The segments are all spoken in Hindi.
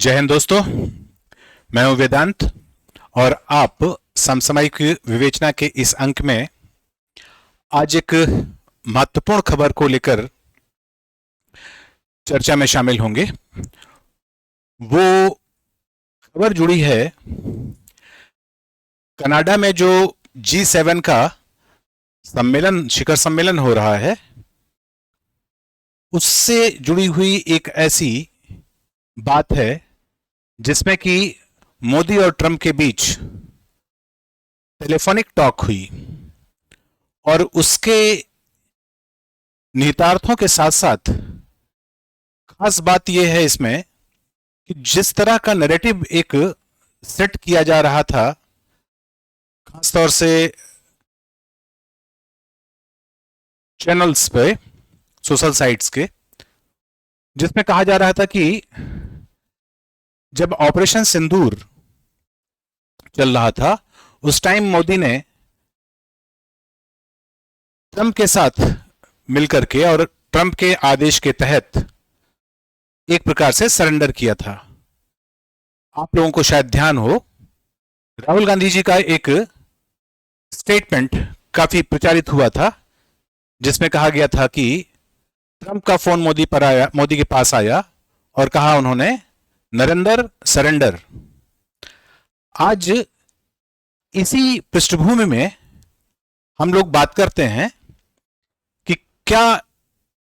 जय हिंद दोस्तों। मैं हूं वेदांत और आप समसामयिक विवेचना के इस अंक में आज एक महत्वपूर्ण खबर को लेकर चर्चा में शामिल होंगे। वो खबर जुड़ी है कनाडा में जो G7 का शिखर सम्मेलन हो रहा है, उससे जुड़ी हुई एक ऐसी बात है जिसमें कि मोदी और ट्रंप के बीच टेलीफोनिक टॉक हुई और उसके निहितार्थों के साथ साथ खास बात यह है इसमें कि जिस तरह का नैरेटिव एक सेट किया जा रहा था, खासतौर से चैनल्स पे, सोशल साइट्स के, जिसमें कहा जा रहा था कि जब ऑपरेशन सिंदूर चल रहा था उस टाइम मोदी ने ट्रंप के साथ मिलकर के और ट्रंप के आदेश के तहत एक प्रकार से सरेंडर किया था। आप लोगों को शायद ध्यान हो, राहुल गांधी जी का एक स्टेटमेंट काफी प्रचारित हुआ था जिसमें कहा गया था कि ट्रंप का फोन मोदी के पास आया और कहा उन्होंने, नरेंद्र सरेंडर। आज इसी पृष्ठभूमि में हम लोग बात करते हैं कि क्या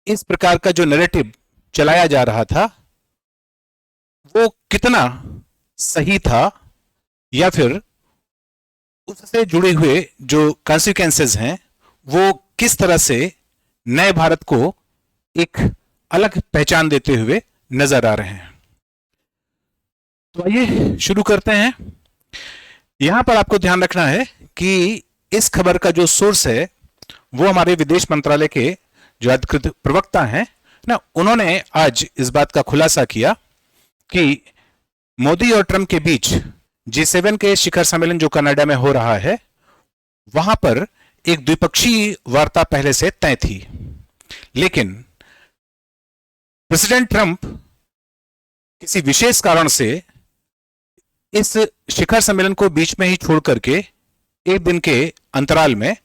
इस प्रकार का जो नैरेटिव चलाया जा रहा था वो कितना सही था या फिर उससे जुड़े हुए जो कॉन्सिक्वेंसेस हैं वो किस तरह से नए भारत को एक अलग पहचान देते हुए नजर आ रहे हैं। तो आइए शुरू करते हैं। यहां पर आपको ध्यान रखना है कि इस खबर का जो सोर्स है वो हमारे विदेश मंत्रालय के जो अधिकृत प्रवक्ता हैं ना, उन्होंने आज इस बात का खुलासा किया कि मोदी और ट्रंप के बीच G7 के शिखर सम्मेलन जो कनाडा में हो रहा है, वहां पर एक द्विपक्षीय वार्ता पहले से तय थी, लेकिन प्रेसिडेंट ट्रंप किसी विशेष कारण से इस शिखर सम्मेलन को बीच में ही छोड़ करके एक दिन के अंतराल में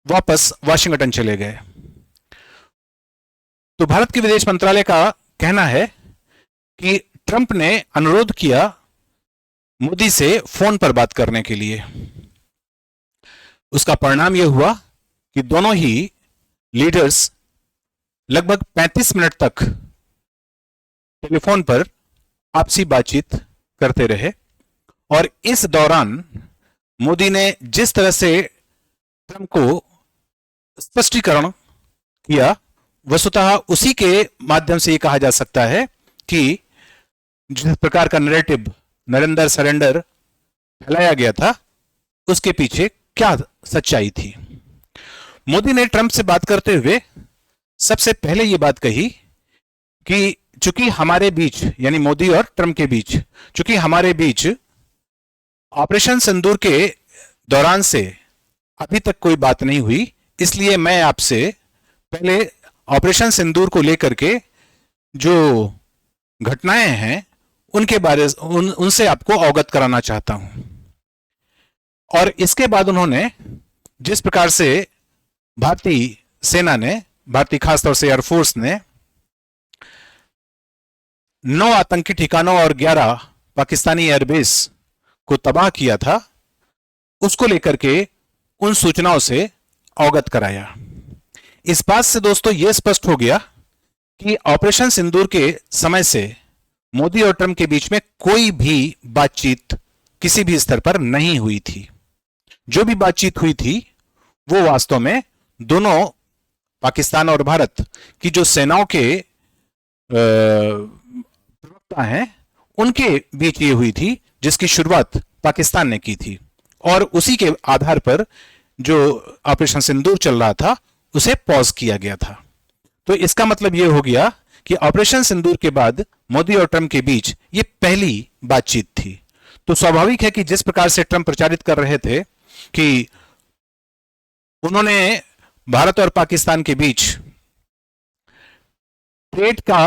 वापस वाशिंगटन चले गए। तो भारत के विदेश मंत्रालय का कहना है कि ट्रंप ने अनुरोध किया मोदी से फोन पर बात करने के लिए। उसका परिणाम यह हुआ कि दोनों ही लीडर्स लगभग 35 मिनट तक टेलीफोन पर आपसी बातचीत करते रहे और इस दौरान मोदी ने जिस तरह से ट्रंप को स्पष्टीकरण किया, वस्तुतः उसी के माध्यम से यह कहा जा सकता है कि जिस प्रकार का नैरेटिव नरेंद्र सरेंडर फैलाया गया था उसके पीछे क्या सच्चाई थी। मोदी ने ट्रंप से बात करते हुए सबसे पहले यह बात कही कि चूंकि हमारे बीच, यानी मोदी और ट्रंप के बीच, चूंकि हमारे बीच ऑपरेशन सिंदूर के दौरान से अभी तक कोई बात नहीं हुई, इसलिए मैं आपसे पहले ऑपरेशन सिंदूर को लेकर के जो घटनाएं हैं उनसे आपको अवगत कराना चाहता हूं। और इसके बाद उन्होंने जिस प्रकार से भारतीय सेना ने, भारतीय खासतौर से एयरफोर्स ने 9 आतंकी ठिकानों और 11 पाकिस्तानी एयरबेस को तबाह किया था, उसको लेकर के उन सूचनाओं से अवगत कराया। इस बात से दोस्तों यह स्पष्ट हो गया कि ऑपरेशन सिंदूर के समय से मोदी और ट्रंप के बीच में कोई भी बातचीत किसी भी स्तर पर नहीं हुई थी। जो भी बातचीत हुई थी वो वास्तव में दोनों पाकिस्तान और भारत की जो सेनाओं के प्रवक्ता हैं उनके बीच ये हुई थी, जिसकी शुरुआत पाकिस्तान ने की थी और उसी के आधार पर जो ऑपरेशन सिंदूर चल रहा था उसे पॉज किया गया था। तो इसका मतलब यह हो गया कि ऑपरेशन सिंदूर के बाद मोदी और ट्रंप के बीच यह पहली बातचीत थी। तो स्वाभाविक है कि जिस प्रकार से ट्रंप प्रचारित कर रहे थे कि उन्होंने भारत और पाकिस्तान के बीच ट्रेड का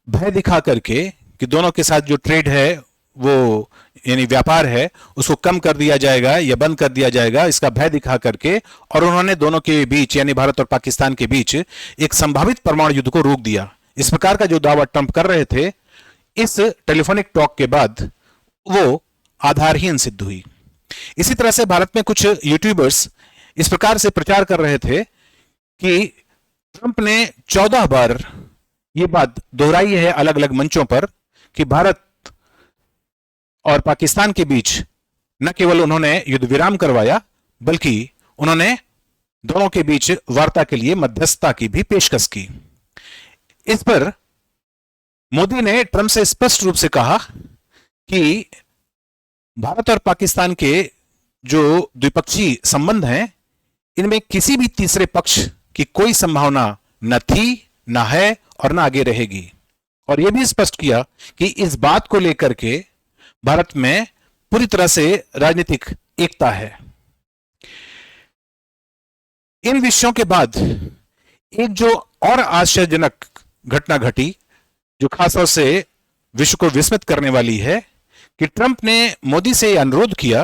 भय दिखा करके कि कि दोनों के साथ जो ट्रेड है वो यानी व्यापार है उसको कम कर दिया जाएगा या बंद कर दिया जाएगा, इसका भय दिखा करके, और उन्होंने दोनों के बीच यानी भारत और पाकिस्तान के बीच एक संभावित परमाणु युद्ध को रोक दिया। इस प्रकार का जो दावा ट्रंप कर रहे थे, इस टेलीफोनिक टॉक के बाद वो आधारहीन सिद्ध हुई। इसी तरह से भारत में कुछ यूट्यूबर्स इस प्रकार से प्रचार कर रहे थे कि ट्रंप ने 14 बार ये बात दोहराई है अलग अलग मंचों पर कि भारत और पाकिस्तान के बीच न केवल उन्होंने युद्ध विराम करवाया, बल्कि उन्होंने दोनों के बीच वार्ता के लिए मध्यस्थता की भी पेशकश की। इस पर मोदी ने ट्रंप से स्पष्ट रूप से कहा कि भारत और पाकिस्तान के जो द्विपक्षीय संबंध हैं, इनमें किसी भी तीसरे पक्ष की कोई संभावना न थी, न है और न आगे रहेगी। और यह भी स्पष्ट किया कि इस बात को लेकर के भारत में पूरी तरह से राजनीतिक एकता है। इन विषयों के बाद एक जो और आश्चर्यजनक घटना घटी, जो खासतौर से विश्व को विस्मित करने वाली है, कि ट्रंप ने मोदी से यह अनुरोध किया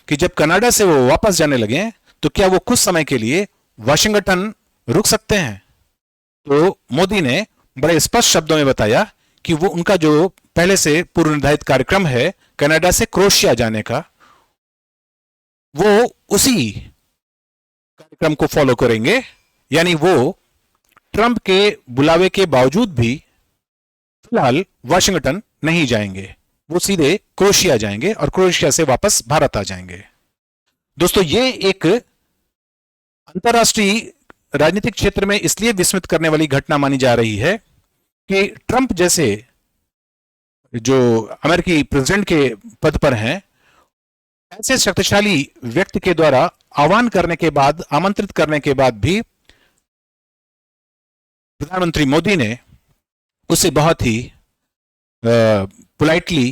कि जब कनाडा से वो वापस जाने लगे तो क्या वो कुछ समय के लिए वाशिंगटन रुक सकते हैं। तो मोदी ने बड़े स्पष्ट शब्दों में बताया कि वो उनका जो पहले से पूर्व निर्धारित कार्यक्रम है कनाडा से क्रोएशिया जाने का, वो उसी कार्यक्रम को फॉलो करेंगे। यानी वो ट्रंप के बुलावे के बावजूद भी फिलहाल वाशिंगटन नहीं जाएंगे, वो सीधे क्रोएशिया जाएंगे और क्रोएशिया से वापस भारत आ जाएंगे। दोस्तों, ये एक अंतर्राष्ट्रीय राजनीतिक क्षेत्र में इसलिए विस्मित करने वाली घटना मानी जा रही है कि ट्रंप जैसे जो अमेरिकी प्रेसिडेंट के पद पर हैं, ऐसे शक्तिशाली व्यक्ति के द्वारा आह्वान करने के बाद, आमंत्रित करने के बाद भी प्रधानमंत्री मोदी ने उसे बहुत ही पोलाइटली,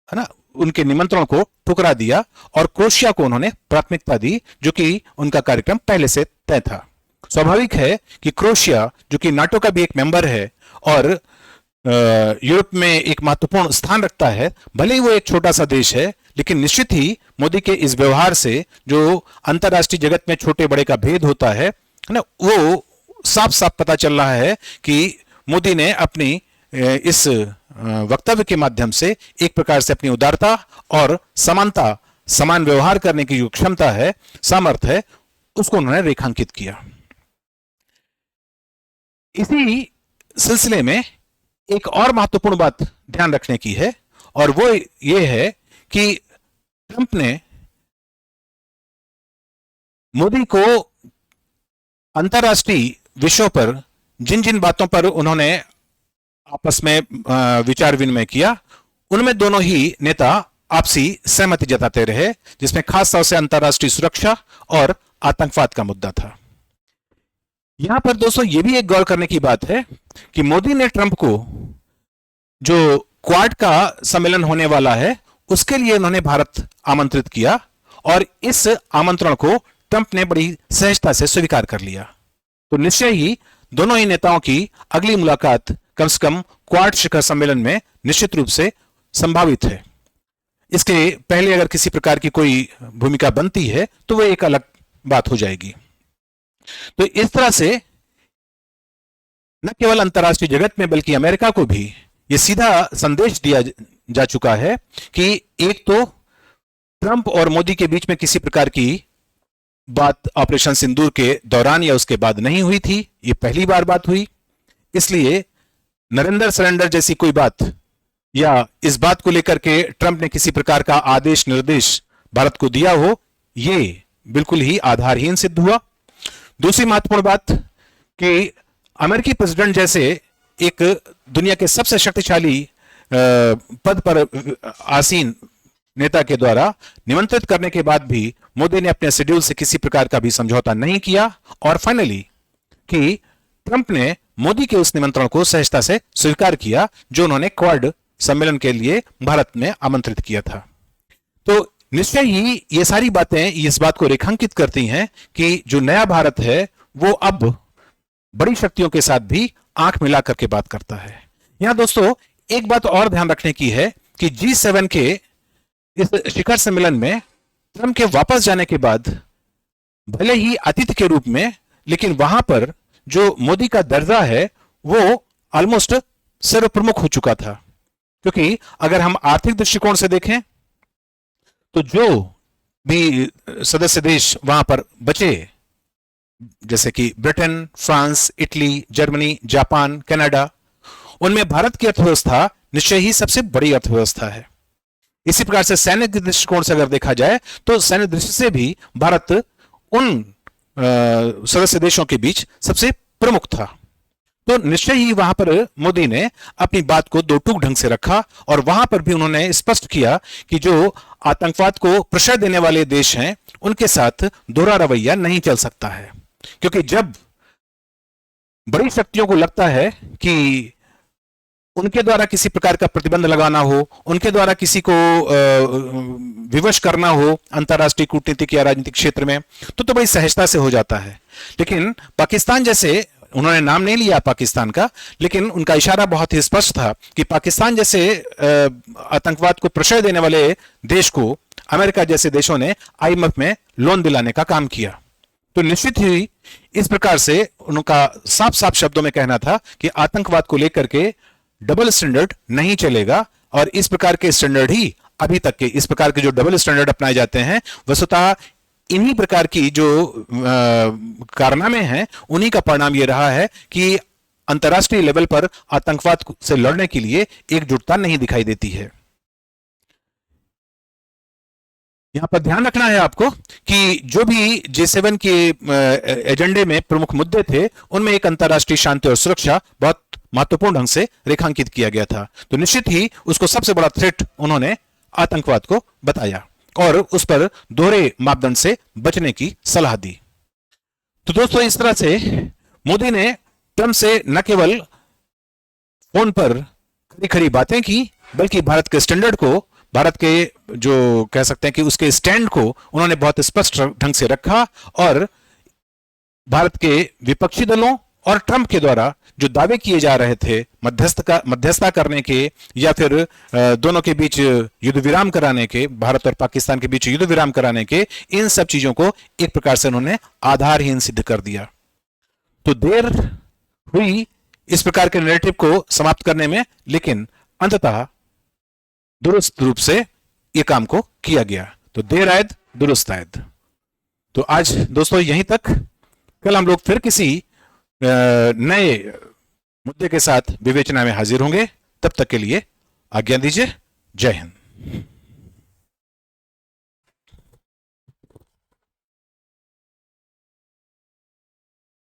है ना, उनके निमंत्रण को ठुकरा दिया और क्रोएशिया को उन्होंने प्राथमिकता दी, जो कि उनका कार्यक्रम पहले से तय था। स्वाभाविक है कि क्रोएशिया, जो कि नाटो का भी एक मेंबर है और यूरोप में एक महत्वपूर्ण स्थान रखता है, भले ही वो एक छोटा सा देश है, लेकिन निश्चित ही मोदी के इस व्यवहार से जो अंतर्राष्ट्रीय जगत में छोटे बड़े का भेद होता है ना, वो साफ साफ पता चल रहा है कि मोदी ने अपनी इस वक्तव्य के माध्यम से एक प्रकार से अपनी उदारता और समानता, समान व्यवहार करने की जो क्षमता है, सामर्थ्य है, उसको उन्होंने रेखांकित किया। इसी सिलसिले में एक और महत्वपूर्ण बात ध्यान रखने की है, और वो ये है कि ट्रंप ने मोदी को अंतर्राष्ट्रीय विषयों पर जिन जिन बातों पर उन्होंने आपस में विचार विनिमय किया, उनमें दोनों ही नेता आपसी सहमति जताते रहे, जिसमें खास तौर से अंतर्राष्ट्रीय सुरक्षा और आतंकवाद का मुद्दा था। यहां पर दोस्तों यह भी एक गौर करने की बात है कि मोदी ने ट्रंप को जो क्वाड का सम्मेलन होने वाला है उसके लिए उन्होंने भारत आमंत्रित किया, और इस आमंत्रण को ट्रंप ने बड़ी सहजता से स्वीकार कर लिया। तो निश्चय ही दोनों ही नेताओं की अगली मुलाकात कम से कम क्वाड शिखर सम्मेलन में निश्चित रूप से संभावित है। इसके पहले अगर किसी प्रकार की कोई भूमिका बनती है तो वह एक अलग बात हो जाएगी। तो इस तरह से न केवल अंतर्राष्ट्रीय जगत में बल्कि अमेरिका को भी यह सीधा संदेश दिया जा चुका है कि एक तो ट्रंप और मोदी के बीच में किसी प्रकार की बात ऑपरेशन सिंदूर के दौरान या उसके बाद नहीं हुई थी, यह पहली बार बात हुई। इसलिए नरेंद्र सरेंडर जैसी कोई बात या इस बात को लेकर के ट्रंप ने किसी प्रकार का आदेश निर्देश भारत को दिया हो, यह बिल्कुल ही आधारहीन सिद्ध हुआ। दूसरी महत्वपूर्ण बात कि अमेरिकी प्रेसिडेंट जैसे एक दुनिया के सबसे शक्तिशाली पद पर आसीन नेता के द्वारा निमंत्रित करने के बाद भी मोदी ने अपने शेड्यूल से किसी प्रकार का भी समझौता नहीं किया, और फाइनली कि ट्रंप ने मोदी के उस निमंत्रण को सहजता से स्वीकार किया जो उन्होंने क्वाड सम्मेलन के लिए भारत में आमंत्रित किया था। तो निश्चय ही ये सारी बातें इस बात को रेखांकित करती हैं कि जो नया भारत है वो अब बड़ी शक्तियों के साथ भी आंख मिला करके बात करता है। यहां दोस्तों एक बात और ध्यान रखने की है कि G7 के इस शिखर सम्मेलन में ट्रंप के वापस जाने के बाद भले ही अतिथि के रूप में, लेकिन वहां पर जो मोदी का दर्जा है वो ऑलमोस्ट सर्व प्रमुख हो चुका था। क्योंकि अगर हम आर्थिक दृष्टिकोण से देखें तो जो भी सदस्य देश वहां पर बचे, जैसे कि Britain, France, Italy, Germany, Japan, Canada, उनमें भारत की अर्थव्यवस्था निश्चय ही सबसे बड़ी अर्थव्यवस्था है। इसी प्रकार से सैन्य दृष्टिकोण से अगर देखा जाए तो सैन्य दृष्टि से भी भारत उन सदस्य देशों के बीच सबसे प्रमुख था। तो निश्चय ही वहां पर मोदी ने अपनी बात को दो टूक ढंग से रखा और वहां पर भी उन्होंने स्पष्ट किया कि जो आतंकवाद को प्रश्रय देने वाले देश हैं उनके साथ दोहरा रवैया नहीं चल सकता है। क्योंकि जब बड़ी शक्तियों को लगता है कि उनके द्वारा किसी प्रकार का प्रतिबंध लगाना हो, उनके द्वारा किसी को विवश करना हो अंतर्राष्ट्रीय कूटनीतिक या राजनीतिक क्षेत्र में, तो बड़ी सहजता से हो जाता है। लेकिन पाकिस्तान जैसे, उन्होंने नाम नहीं लिया पाकिस्तान का, लेकिन उनका इशारा बहुत ही स्पष्ट था कि पाकिस्तान जैसे आतंकवाद को प्रश्रय देने वाले देश को अमेरिका जैसे देशों ने IMF में लोन दिलाने का काम किया। तो निश्चित ही इस प्रकार से उनका साफ साफ शब्दों में कहना था कि आतंकवाद को लेकर के डबल स्टैंडर्ड नहीं चलेगा, और इस प्रकार के स्टैंडर्ड ही अभी तक के, इस प्रकार के जो डबल स्टैंडर्ड अपनाए जाते हैं वस्तुतः इन्हीं प्रकार की जो कारनामे हैं उन्हीं का परिणाम यह रहा है कि अंतर्राष्ट्रीय लेवल पर आतंकवाद से लड़ने के लिए एकजुटता नहीं दिखाई देती है। यहां पर ध्यान रखना है आपको कि जो भी G7 के एजेंडे में प्रमुख मुद्दे थे उनमें एक अंतर्राष्ट्रीय शांति और सुरक्षा बहुत महत्वपूर्ण ढंग से रेखांकित किया गया था। तो निश्चित ही उसको सबसे बड़ा थ्रेट उन्होंने आतंकवाद को बताया और उस पर दोहरे मापदंड से बचने की सलाह दी। तो दोस्तों, इस तरह से मोदी ने ट्रंप से न केवल फोन पर खरी खरी बातें की, बल्कि भारत के स्टैंडर्ड को, भारत के जो कह सकते हैं कि उसके स्टैंड को उन्होंने बहुत स्पष्ट ढंग से रखा और भारत के विपक्षी दलों और ट्रंप के द्वारा जो दावे किए जा रहे थे मध्यस्थता करने के या फिर दोनों के बीच युद्ध विराम कराने के, भारत और पाकिस्तान के बीच युद्ध विराम कराने के, इन सब चीजों को एक प्रकार से उन्होंने आधारहीन सिद्ध कर दिया। तो देर हुई इस प्रकार के नैरेटिव को समाप्त करने में, लेकिन अंततः दुरुस्त रूप से यह काम को किया गया। तो देर आयद दुरुस्त आयद। तो आज दोस्तों यहीं तक, कल हम लोग फिर किसी नए मुद्दे के साथ विवेचना में हाजिर होंगे। तब तक के लिए आज्ञा दीजिए। जय हिंद।